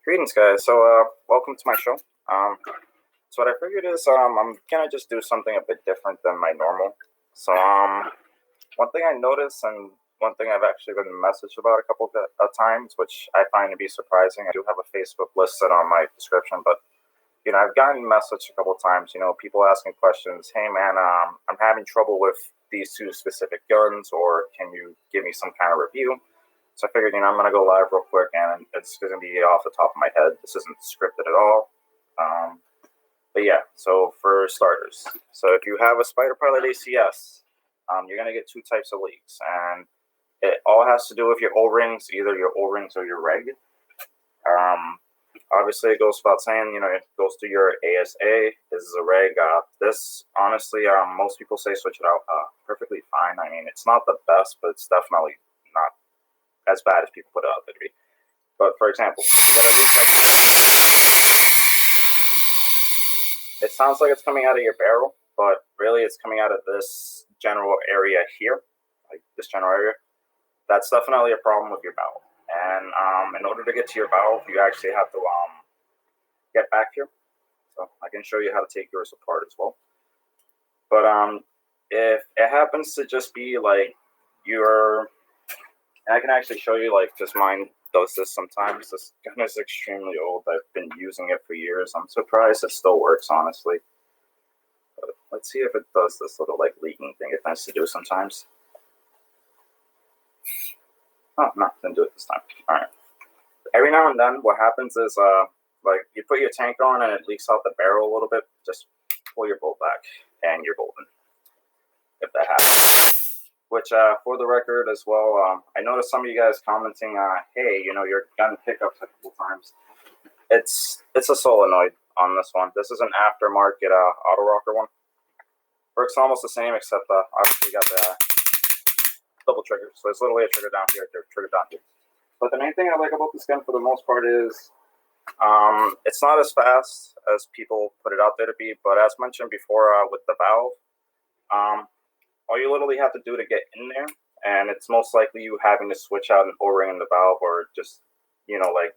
Greetings, guys. So, welcome to my show. So what I figured is, I'm gonna just do something a bit different than my normal. So, one thing I noticed, and one thing I've actually been messaged about a couple of times, which I find to be surprising. I do have a Facebook listed on my description, but I've gotten messaged a couple of times. People asking questions. Hey, man, I'm having trouble with these two specific guns, or can you give me some kind of review? So I figured, I'm going to go live real quick, and it's going to be off the top of my head. This isn't scripted at all. But yeah, so for starters, so if you have a Spyder Pilot ACS, you're going to get two types of leaks. And it all has to do with your O-rings, either your O-rings or your reg. Obviously, it goes without saying, it goes to your ASA. This is a reg. This, honestly, most people say switch it out. Perfectly fine. I mean, it's not the best, but it's definitely not as bad as people put it out there to be. But for example, when it looks like this, it sounds like it's coming out of your barrel, but really it's coming out of this general area here, like this general area. That's definitely a problem with your valve. And in order to get to your valve, you actually have to get back here. So I can show you how to take yours apart as well. But if it happens to just be like I can actually show you, like, because mine does this sometimes. This gun is extremely old. I've been using it for years. I'm surprised it still works, honestly. But let's see if it does this little, like, leaking thing it tends to do sometimes. Oh, no, didn't do it this time. All right. Every now and then, what happens is, like, you put your tank on and it leaks out the barrel a little bit. Just pull your bolt back, and you're golden. If that happens. Which, for the record as well, I noticed some of you guys commenting, hey, your gun pickups a couple times. It's a solenoid on this one. This is an aftermarket auto rocker one. Works almost the same, except obviously you got the double trigger. So there's literally a trigger down here, trigger down here. But the main thing I like about this gun for the most part is it's not as fast as people put it out there to be. But as mentioned before with the valve, all you literally have to do to get in there, and it's most likely you having to switch out an O-ring in the valve, or just, like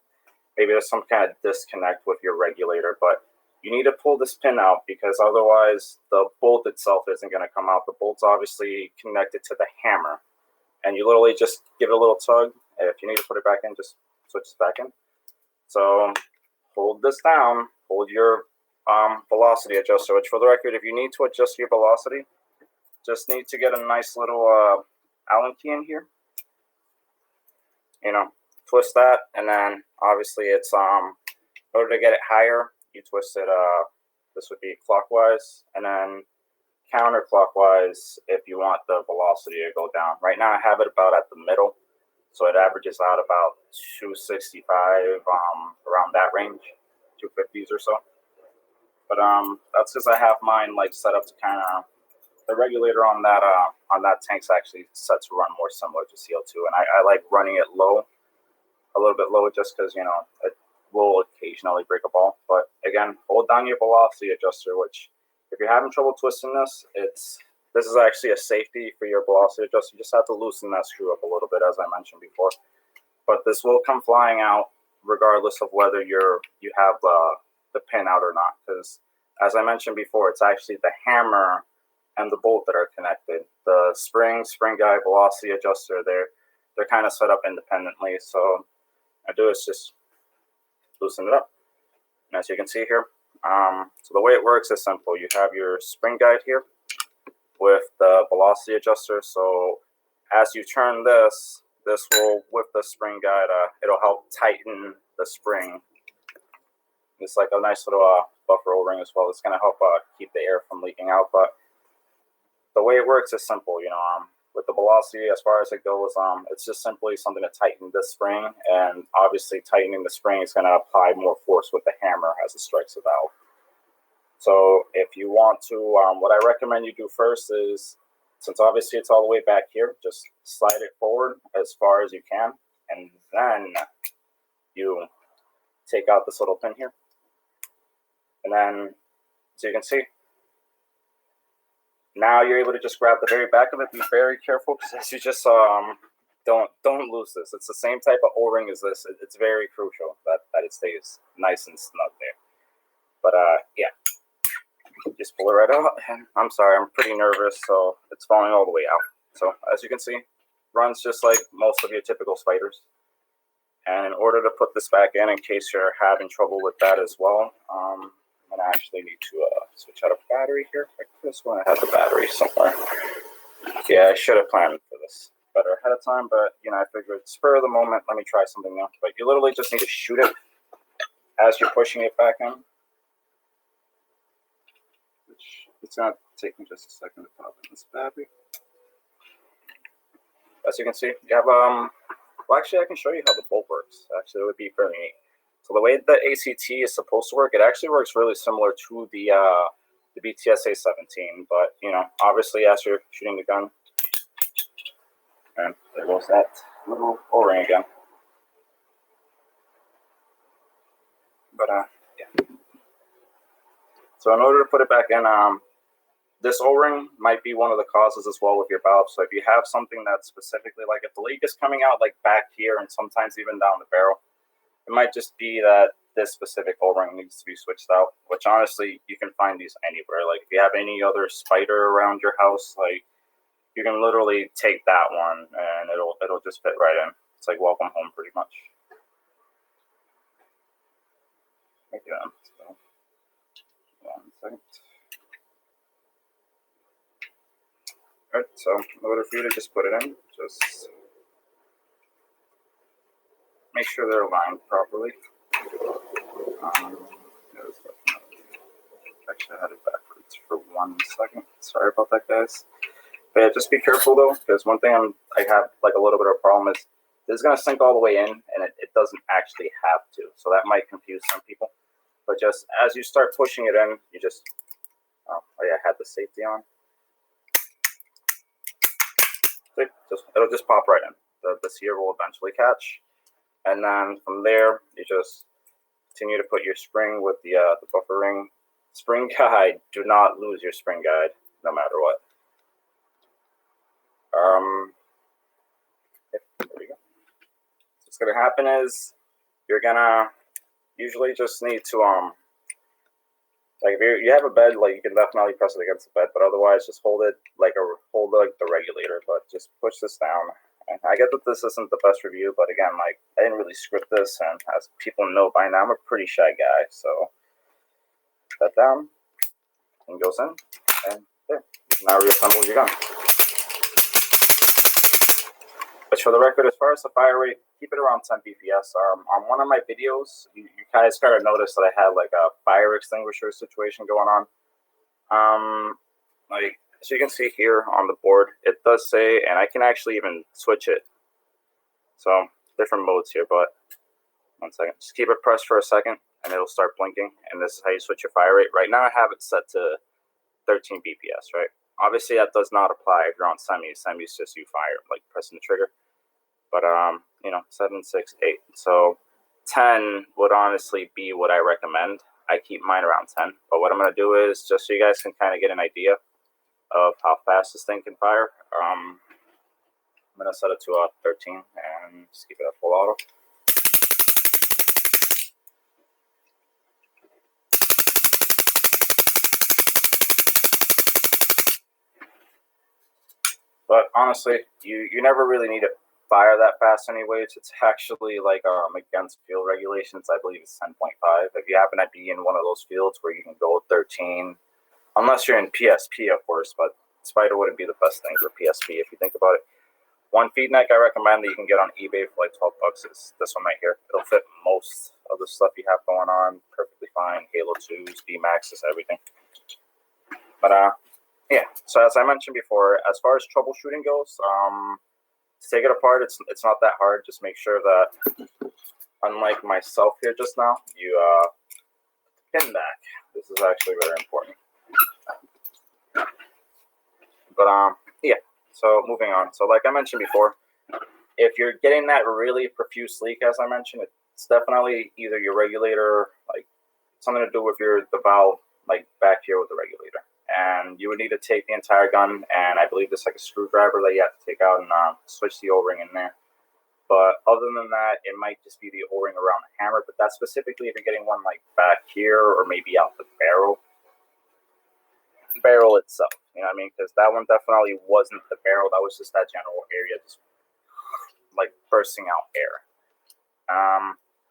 maybe there's some kind of disconnect with your regulator, but you need to pull this pin out because otherwise the bolt itself isn't going to come out. The bolt's obviously connected to the hammer, and you literally just give it a little tug. If you need to put it back in, just switch it back in. So hold this down, hold your velocity adjuster, which for the record, if you need to adjust your velocity, just need to get a nice little Allen key in here. Twist that, and then obviously it's in order to get it higher, you twist it. This would be clockwise, and then counterclockwise if you want the velocity to go down. Right now I have it about at the middle, so it averages out about 265, around that range, 250s or so. But that's because I have mine like set up to kind of. The regulator on that tank's actually set to run more similar to CO2, and I like running it low, a little bit lower, just because it will occasionally break a ball. But again, hold down your velocity adjuster. Which, if you're having trouble twisting this is actually a safety for your velocity adjuster. You just have to loosen that screw up a little bit, as I mentioned before. But this will come flying out regardless of whether you have the pin out or not, because as I mentioned before, it's actually the hammer and the bolt that are connected. The spring guide, velocity adjuster, they're kind of set up independently. So I do is just loosen it up. And as you can see here, so the way it works is simple. You have your spring guide here with the velocity adjuster. So as you turn this will, with the spring guide, it'll help tighten the spring. It's like a nice little buffer O-ring as well. It's going to help keep the air from leaking out. But the way it works is simple, with the velocity, as far as it goes, it's just simply something to tighten this spring, and obviously tightening the spring is going to apply more force with the hammer as it strikes the valve. So if you want to, what I recommend you do first is, since obviously it's all the way back here, just slide it forward as far as you can, and then you take out this little pin here, and then, as you can see, now you're able to just grab the very back of it. Be very careful, because as you just saw, don't lose this. It's the same type of O-ring as this. It's very crucial that it stays nice and snug there. But yeah, just pull it right out. And I'm sorry, I'm pretty nervous, so it's falling all the way out. So as you can see, runs just like most of your typical Spyders. And in order to put this back in case you're having trouble with that as well, I'm going to actually need to switch out a battery here. I could have sworn I had the battery somewhere. Yeah, I should have planned for this better ahead of time, but, you know, I figured spur of the moment, let me try something new. But you literally just need to shoot it as you're pushing it back in. Which it's going to take me just a second to pop in this battery. As you can see, you have, well, actually, I can show you how the bolt works. Actually, it would be fairly neat. So the way the ACT is supposed to work, it actually works really similar to the BTS SA-17. But, you know, obviously, as you're shooting the gun, and there goes that little O-ring again. But, yeah. So in order to put it back in, this O-ring might be one of the causes as well with your valve. So if you have something that's specifically, like if the leak is coming out like back here and sometimes even down the barrel, it might just be that this specific O-ring needs to be switched out, which honestly, you can find these anywhere. Like if you have any other Spyder around your house, like you can literally take that one and it'll just fit right in. It's like welcome home pretty much. Again, so 1 second. Alright, so in order for you to just put it in, just make sure they're aligned properly. Actually, I had it backwards for 1 second. Sorry about that, guys. But yeah, just be careful though, because one thing I have like a little bit of a problem is this is going to sink all the way in, and it doesn't actually have to. So that might confuse some people. But just as you start pushing it in, you just, oh yeah, I had the safety on. It'll just pop right in. The sear will eventually catch, and then from there you just continue to put your spring with the buffer ring. Spring guide. Do not lose your spring guide, no matter what. There we go. What's gonna happen is you're gonna usually just need to like if you have a bed, like you can definitely press it against the bed, but otherwise just hold it like the regulator. But just push this down. And I get that this isn't the best review, but again, like I didn't really script this, and as people know by now, I'm a pretty shy guy. So put that down and goes in, and there. Now reassemble your gun. But for the record, as far as the fire rate, keep it around 10 BPS. On one of my videos, you guys kind of noticed that I had like a fire extinguisher situation going on. Like as you can see here on the board, it does say, and I can actually even switch it. So different modes here, but 1 second. Just keep it pressed for a second, and it'll start blinking. And this is how you switch your fire rate. Right now, I have it set to 13 BPS. Right. Obviously, that does not apply if you're on semis. Semis just you fire, like pressing the trigger. But, you know, 7, 6, 8. So 10 would honestly be what I recommend. I keep mine around 10. But what I'm going to do is, just so you guys can kind of get an idea of how fast this thing can fire, I'm going to set it to 13 and just keep it at full auto. But honestly, you never really need to fire that fast anyways. It's actually like against field regulations. I believe it's 10.5. If you happen to be in one of those fields where you can go 13, unless you're in PSP, of course, but Spyder wouldn't be the best thing for PSP if you think about it. One feed neck I recommend that you can get on eBay for like $12 is this one right here. It'll fit most of the stuff you have going on perfectly fine. Halo 2s, B-Maxes, everything. But yeah, so as I mentioned before, as far as troubleshooting goes, to take it apart, it's not that hard. Just make sure that, unlike myself here just now, you pin back. This is actually very important. But yeah, so moving on. So like I mentioned before, if you're getting that really profuse leak, as I mentioned, it's definitely either your regulator, like something to do with the valve, like back here with the regulator. And you would need to take the entire gun, and I believe there's like a screwdriver that you have to take out and switch the O-ring in there. But other than that, it might just be the O-ring around the hammer. But that's specifically if you're getting one like back here or maybe out the barrel itself. You know what I mean? Because that one definitely wasn't the barrel. That was just that general area, just like bursting out air.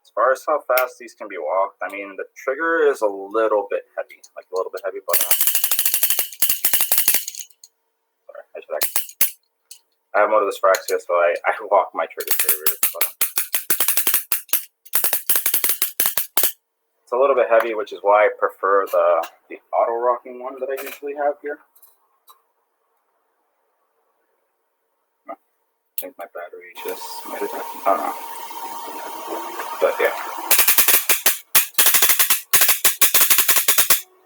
As far as how fast these can be walked, I mean, the trigger is a little bit heavy, but sorry, I have motor dyspraxia, so I walk my triggers very weird. But, it's a little bit heavy, which is why I prefer the auto rocking one that I usually have here. I think my battery just might have died. I don't know. But yeah.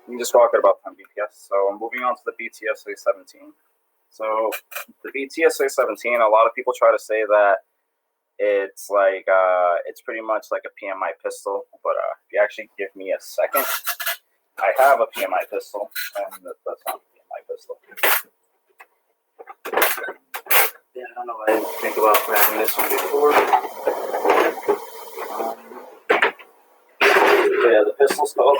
You can just walk at about 10 BPS. So moving on to the SA-17. So the SA-17, a lot of people try to say that it's like it's pretty much like a PMI pistol, but if you actually give me a second, I have a PMI pistol, and that's not a PMI pistol. Yeah, I don't know why I didn't think about grabbing this one before. Yeah, the pistol's called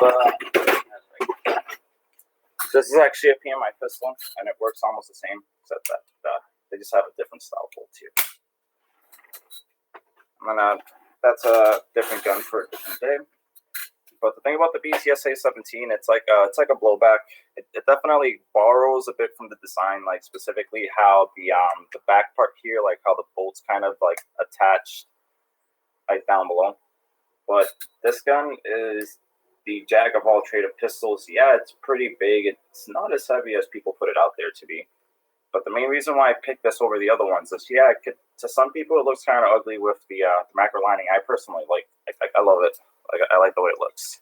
this is actually a PMI pistol, and it works almost the same, except that they just have a different style bolt here. And that's a different gun for a different day. But the thing about the SA-17, it's like a blowback. It definitely borrows a bit from the design, like specifically how the back part here, like how the bolts kind of like attached like down below. But this gun is the jack of all trade of pistols. Yeah, it's pretty big. It's not as heavy as people put it out there to be. But the main reason why I picked this over the other ones is, yeah, to some people it looks kind of ugly with the macro lining. I personally I love it. Like, I like the way it looks.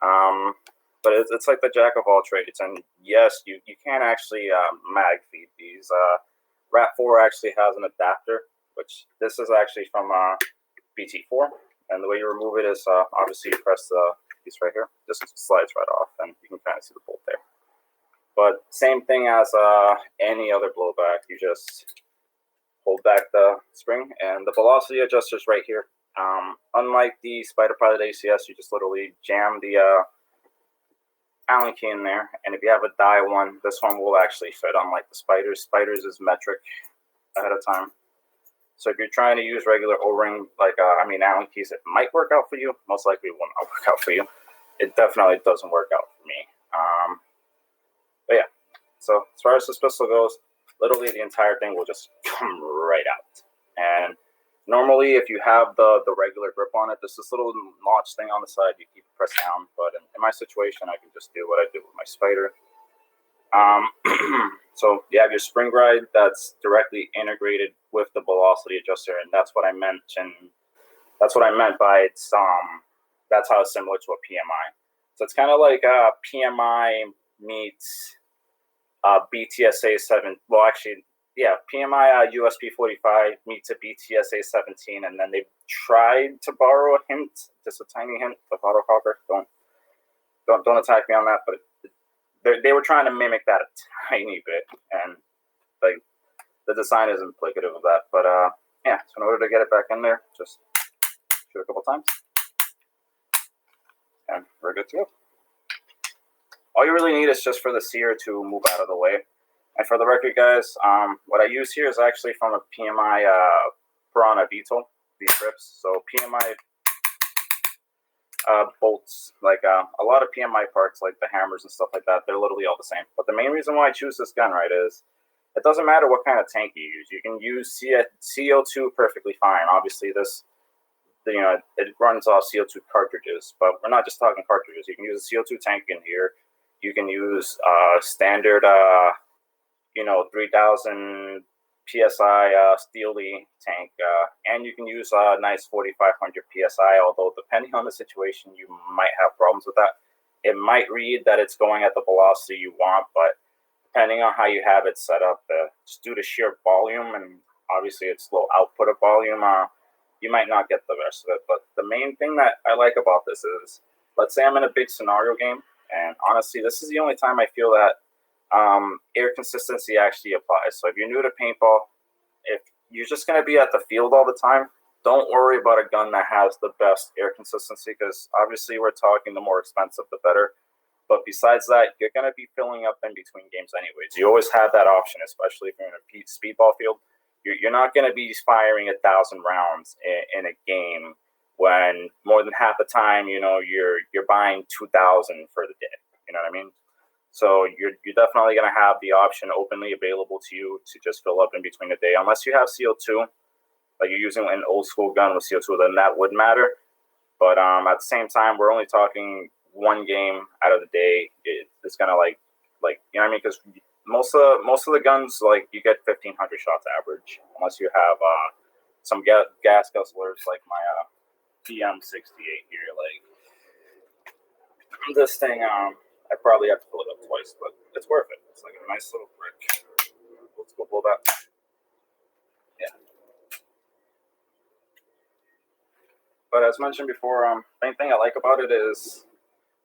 But it's like the jack of all trades. And yes, you can actually mag feed these. RAT4 actually has an adapter, which this is actually from BT4. And the way you remove it is obviously you press the piece right here. Just slides right off, and you can kind of see the bolt there. But same thing as any other blowback. You just hold back the spring, and the velocity adjuster's right here. Unlike the Spyder Pilot ACS, you just literally jam the Allen key in there, and if you have a die one, this one will actually fit. Unlike the Spyder's is metric ahead of time. So if you're trying to use regular O-ring, like Allen keys, it might work out for you. Most likely it will not work out for you. It definitely doesn't work out for me. But yeah, so as far as this pistol goes, literally the entire thing will just come right out. And normally, if you have the regular grip on it, there's this little notch thing on the side you keep pressed down. But in my situation, I can just do what I do with my Spyder. So you have your spring ride that's directly integrated with the velocity adjuster, and that's what I meant. And that's what I meant by it's that's how it's similar to a PMI. So it's kind of like a PMI meets BTSA-7. Well, actually, yeah, PMI USP 45 meets a BTSA-17, and then they tried to borrow a hint, just a tiny hint of autococker. Don't attack me on that, but they were trying to mimic that a tiny bit, and like the design is implicative of that. But yeah, so in order to get it back in there, just shoot a couple times, and we're good to go. All you really need is just for the sear to move out of the way. And for the record, guys, what I use here is actually from a PMI Piranha Beetle, these grips. So PMI bolts, like a lot of PMI parts, like the hammers and stuff like that, they're literally all the same. But the main reason why I choose this gun, right, is it doesn't matter what kind of tank you use. You can use CO2 perfectly fine. Obviously, this, it runs off CO2 cartridges, but we're not just talking cartridges. You can use a CO2 tank in here. You can use standard, 3,000 PSI Steely tank, and you can use a nice 4,500 PSI, although depending on the situation, you might have problems with that. It might read that it's going at the velocity you want, but depending on how you have it set up, just due to sheer volume, and obviously it's low output of volume, you might not get the rest of it. But the main thing that I like about this is, let's say I'm in a big scenario game, and honestly, this is the only time I feel that air consistency actually applies. So if you're new to paintball, if you're just going to be at the field all the time. Don't worry about a gun that has the best air consistency, because obviously we're talking the more expensive, the better. But besides that, you're going to be filling up in between games anyways. You always have that option, especially if you're in a speedball field. You're not going to be firing 1,000 rounds in a game when more than half the time, you're buying 2,000 for the day. You know what I mean? So you're definitely going to have the option openly available to you to just fill up in between the day, unless you have CO2. Like you're using an old school gun with CO2, then that would matter. But at the same time, we're only talking one game out of the day. It's gonna like you know what I mean? Because most of the guns, like, you get 1,500 shots average, unless you have some gas guzzlers like my PM68 here. Like this thing, I probably have to fill it up twice, but it's worth it. It's like a nice little brick. Let's go pull that. Yeah. But as mentioned before, main thing I like about it is,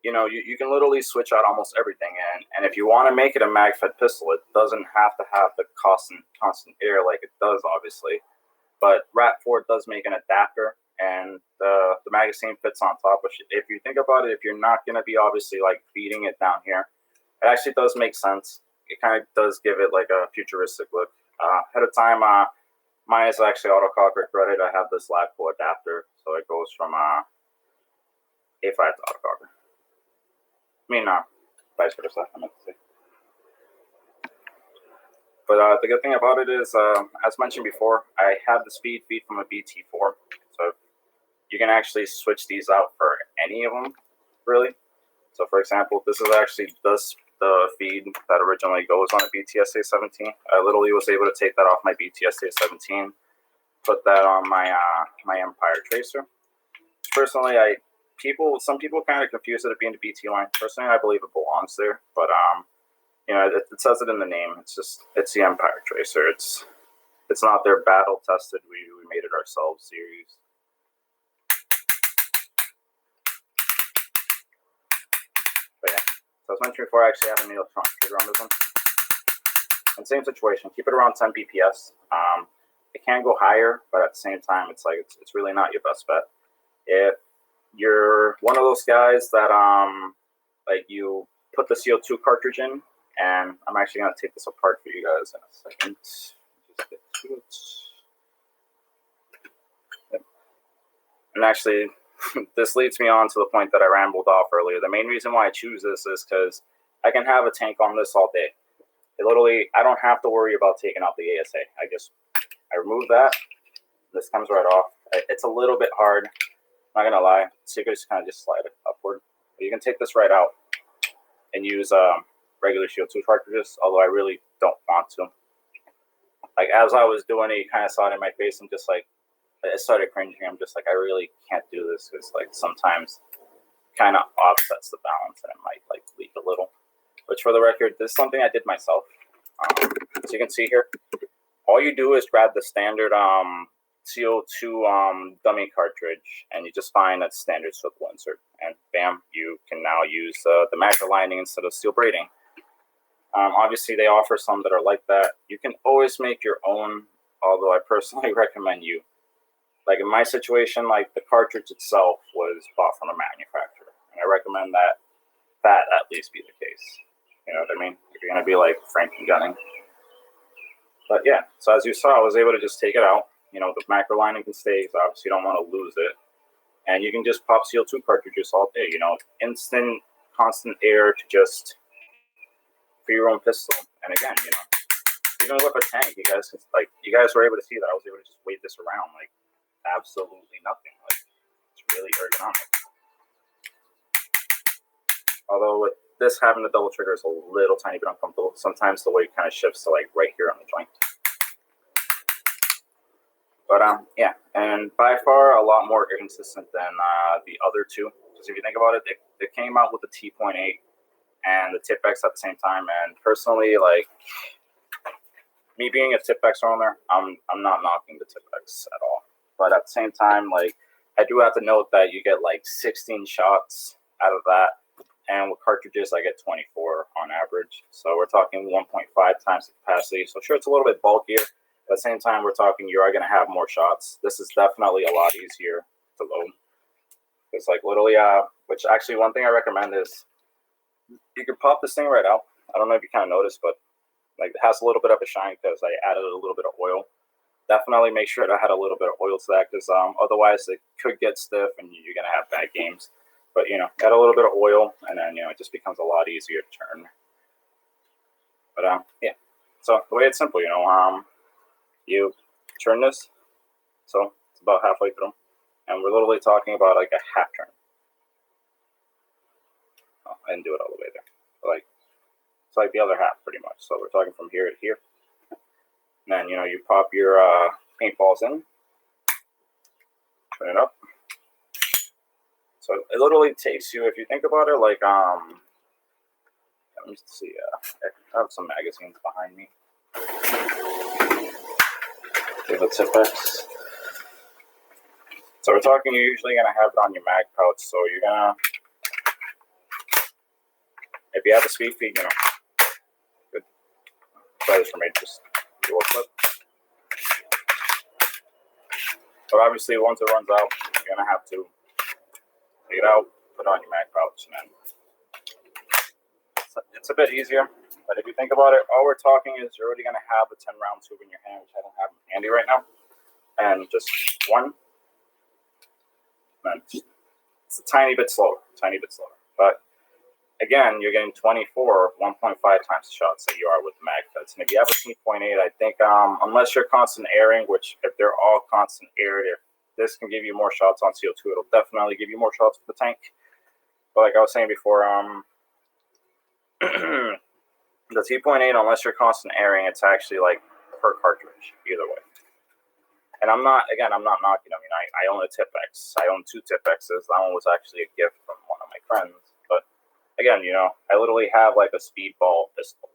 you can literally switch out almost everything. And if you want to make it a mag-fed pistol, it doesn't have to have the constant air like it does, obviously. But RAP4 does make an adapter, and the magazine fits on top. Which, if you think about it, if you're not going to be obviously like feeding it down here, it actually does make sense. It kind of does give it like a futuristic look. Ahead of time, mine is actually autococker threaded. I have this LabCo adapter, so it goes from A5 to autococker. I mean, vice versa, I meant to say. But the good thing about it is, as mentioned before, I have the speed feed from a BT4. So you can actually switch these out for any of them, really. So, for example, this is actually the feed that originally goes on a SA-17. I literally was able to take that off my SA-17, put that on my Empire Tracer. Personally, some people kind of confuse it being the BT line. Personally, I believe it belongs there, but it says it in the name. It's the Empire Tracer. It's not their battle tested. We made it ourselves series. But yeah, so as mentioned before, I actually have an electronic trigger on this one. And same situation. Keep it around 10 BPS. It can go higher, but at the same time, it's really not your best bet. If you're one of those guys that like you put the CO2 cartridge in, and I'm actually going to take this apart for you guys in a second. Just get to it. Yep. And actually, this leads me on to the point that I rambled off earlier. The main reason why I choose this is because I can have a tank on this all day. I don't have to worry about taking out the ASA. I remove that. This comes right off. It's a little bit hard. I'm not gonna lie. So you can just kind of slide it upward. But you can take this right out and use regular CO2 cartridges. Although I really don't want to. Like, as I was doing it, you kind of saw it in my face. I'm just like, I started cringing. I'm just like, I really can't do this, because like sometimes kind of offsets the balance and it might like leak a little. Which, for the record, this is something I did myself. So you can see here, all you do is grab the standard CO2 dummy cartridge, and you just find that standard swivel insert, and bam, you can now use the macro lining instead of steel braiding. Obviously, they offer some that are like that. You can always make your own, although I personally recommend you. Like in my situation, like the cartridge itself was bought from a manufacturer, and I recommend that at least be the case. You know what I mean? If you're gonna be like Franken gunning. But yeah, so as you saw, I was able to just take it out. The macro lining can stay, because obviously you don't want to lose it. And you can just pop CO2 cartridges all day. Instant, constant air to just for your own pistol. And again, even with a tank, you guys were able to see that I was able to just wave this around like absolutely nothing. Like, it's really ergonomic. Although with this having the double trigger is a little tiny bit uncomfortable. Sometimes the weight kind of shifts to like right here on the joint. But yeah, and by far a lot more inconsistent than the other two. Because if you think about it, they came out with the T.8 and the Tip-X at the same time. And personally, like me being a Tip-X owner, I'm not knocking the Tip-X at all. But at the same time, like I do have to note that you get like 16 shots out of that. And with cartridges, I get 24 on average. So we're talking 1.5 times the capacity. So sure, it's a little bit bulkier. At the same time, we're talking you are going to have more shots. This is definitely a lot easier to load. It's like literally, which actually one thing I recommend is you can pop this thing right out. I don't know if you kind of noticed, but like it has a little bit of a shine because I added a little bit of oil. Definitely make sure to add a little bit of oil to that because otherwise it could get stiff and you're going to have bad games. But, add a little bit of oil and then, it just becomes a lot easier to turn. But, yeah. So the way it's simple, you turn this. So it's about halfway through. And we're literally talking about like a half turn. Oh, I didn't do it all the way there. But it's like the other half pretty much. So we're talking from here to here. And then, you pop your paintballs in. Turn it up. So it literally takes you, if you think about it, like, let me see, I have some magazines behind me. Okay, the Tipex. So we're talking, you're usually going to have it on your mag pouch. So you're going to, if you have a speed feed, good. Try this for me, just do a clip. But obviously, once it runs out, you're going to have to take it out, put it on your mag pouch, and then it's a bit easier. But if you think about it, all we're talking is you're already going to have a 10-round tube in your hand, which I don't have handy right now. And just one. And it's a tiny bit slower. But again, you're getting 24, 1.5 times the shots that you are with the mag feds. And if you have a 2.8, I think unless you're constant airing, which if they're all constant aired, if this can give you more shots on CO2, it'll definitely give you more shots with the tank. But like I was saying before, the 2.8, unless you're constant airing, it's actually like per cartridge either way. And I'm not knocking. I mean, I own a Tipex. I own 2 Tipexes. That one was actually a gift from one of my friends. But again, I literally have like a speedball pistol,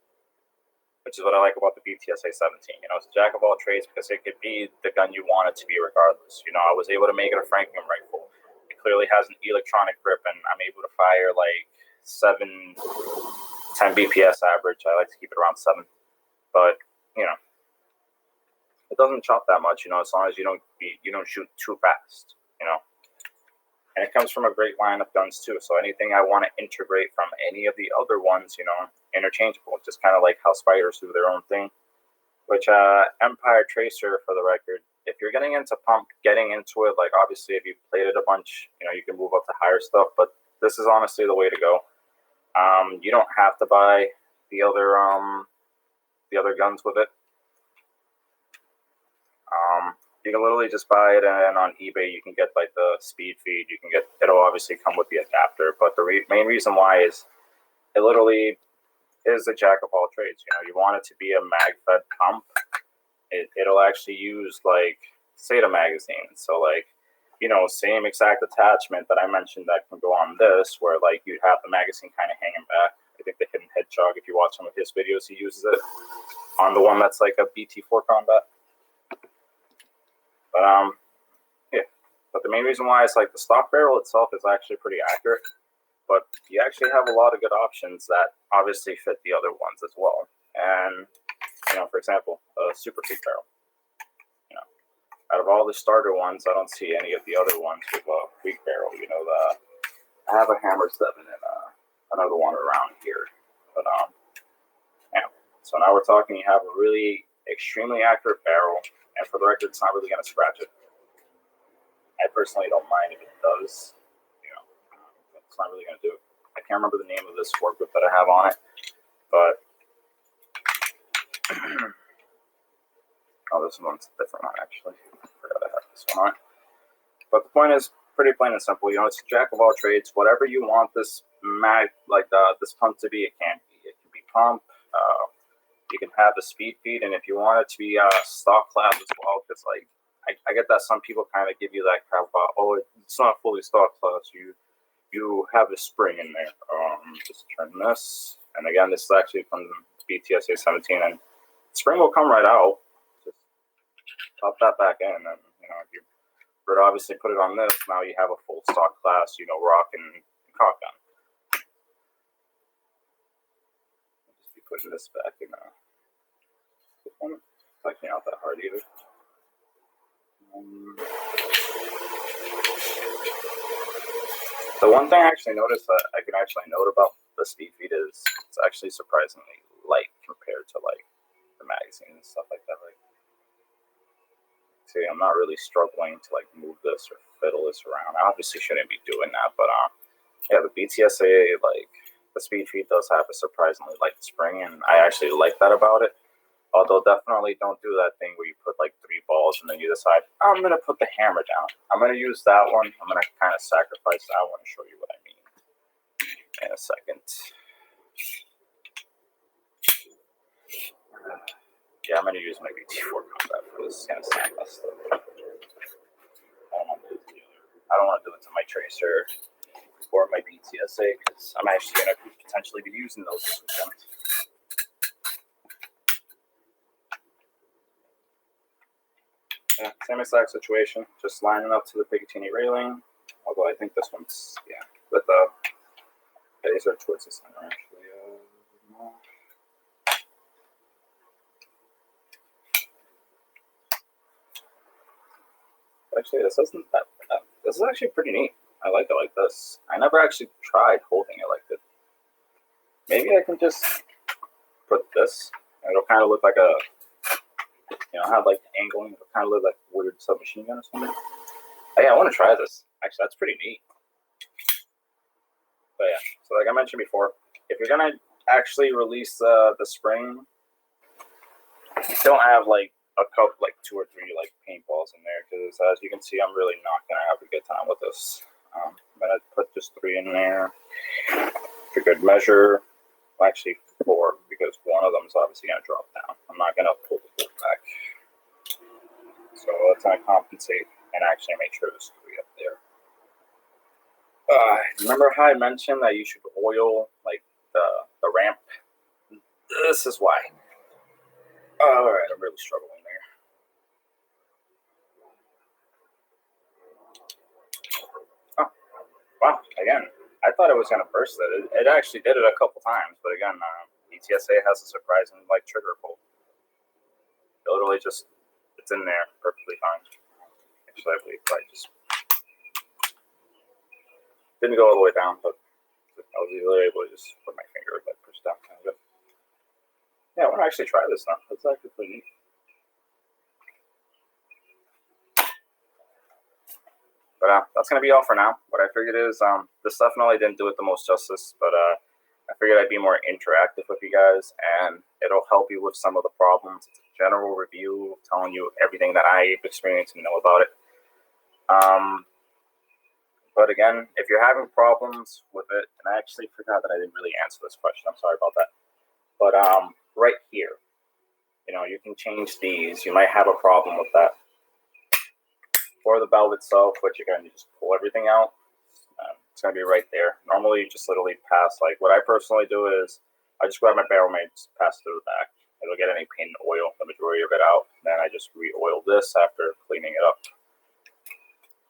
which is what I like about the BT SA-17. It's a jack of all trades because it could be the gun you want it to be regardless. I was able to make it a Franklin rifle. It clearly has an electronic grip, and I'm able to fire like 10 BPS average. I like to keep it around 7. But, it doesn't chop that much, as long as you don't shoot too fast, And it comes from a great line of guns too. So anything I want to integrate from any of the other ones, interchangeable. Just kind of like how Spyders do their own thing. Which Empire Tracer, for the record, if you're getting into pump, getting into it, like obviously if you played it a bunch, you can move up to higher stuff. But this is honestly the way to go. You don't have to buy the other guns with it. You can literally just buy it, and on eBay you can get like the speed feed. It'll obviously come with the adapter, but the main reason why is it literally is a jack of all trades. You want it to be a mag fed pump. It'll actually use like SATA magazines. So like, same exact attachment that I mentioned that can go on this, where like you'd have the magazine kind of hanging back. I think the Hidden Hedgehog, if you watch some of his videos, he uses it on the one that's like a BT4 combat. But yeah. But the main reason why it's like the stock barrel itself is actually pretty accurate. But you actually have a lot of good options that obviously fit the other ones as well. And for example, a super peak barrel. Out of all the starter ones, I don't see any of the other ones with a weak barrel. I have a Hammer 7 and another one around here. But yeah. So now we're talking. You have a really extremely accurate barrel, and for the record, it's not really going to scratch it. I personally don't mind if it does. It's not really going to do it. I can't remember the name of this work grip that I have on it, but oh, this one's a different one actually. I forgot I have this one on it. But the point is pretty plain and simple. It's a jack of all trades. Whatever you want this this pump to be, it can be. It can be pump. You can have the speed feed, and if you want it to be stock class as well, because like I get that some people kind of give you that crap about, oh, it's not fully stock class. You have a spring in there. Just turn this, and again, this is actually from the BT SA-17, and spring will come right out. Just pop that back in, and if you were to obviously put it on this, now you have a full stock class, rock and cock gun. Just be putting this back in. actually not that hard either. The one thing I actually noticed that I can actually note about the speed feed is it's actually surprisingly light compared to like the magazine and stuff like that. Like, see, I'm not really struggling to like move this or fiddle this around. I obviously shouldn't be doing that, but yeah, the BTSA, like the speed feed does have a surprisingly light spring, and I actually like that about it. Although definitely don't do that thing where you put like 3 balls and then you decide, I'm going to put the hammer down. I'm going to use that one. I'm going to kind of sacrifice that one and show you what I mean in a second. Yeah, I'm going to use my BT4 combat for this kind of sandblast stuff. I don't want to do it to my tracer or my BTSA because I'm actually going to potentially be using those this weekend. Yeah, same exact situation, just lining up to the Picatinny railing. Although I think this one's, yeah, with the these are towards the center actually. No. Actually, this isn't that bad. This is actually pretty neat. I like it like this. I never actually tried holding it like this. Maybe I can just put this, and it'll kind of look like a, you know, have like the angling. It'll kind of look like a weird submachine gun or something. Oh, yeah, I want to try this. Actually, that's pretty neat. But yeah, so like I mentioned before, if you're gonna actually release the spring, don't have like a couple, like 2 or 3 like paintballs in there, because as you can see, I'm really not gonna have a good time with this. I'm gonna put just 3 in there for good measure. Well, actually 4, because one of them is obviously gonna drop down. I'm not gonna pull the bolt back, so that's gonna compensate and actually make sure there's 3 up there. Remember how I mentioned that you should oil like the ramp? This is why. All right, I'm really struggling there. Oh, wow! Again, I thought it was gonna burst it. It actually did it a couple times, but again, BTSA has a surprising like trigger pull. Literally just it's in there perfectly fine. Actually, I believe I just didn't go all the way down, but I was either able to just put my finger like push down kind of. Yeah, I want to actually try this now. That's actually pretty neat. But that's going to be all for now. What I figured is this definitely didn't do it the most justice, but I figured I'd be more interactive with you guys, and it'll help you with some of the problems. It's a general review telling you everything that I've experienced and know about it. But again, if you're having problems with it, and I actually forgot that I didn't really answer this question. I'm sorry about that. But right here, you know, you can change these. You might have a problem with that. For the valve itself, which again, you just pull everything out. It's going to be right there. Normally, you just literally pass, like what I personally do is I just grab my barrel mate, pass through the back. It'll get any paint and oil, the majority of it out. Then I just re-oil this after cleaning it up.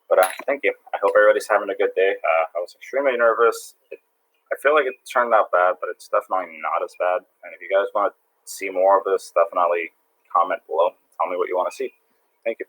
But thank you. I hope everybody's having a good day. I was extremely nervous. I feel like it turned out bad, but it's definitely not as bad. And if you guys want to see more of this, definitely comment below. Tell me what you want to see. Thank you.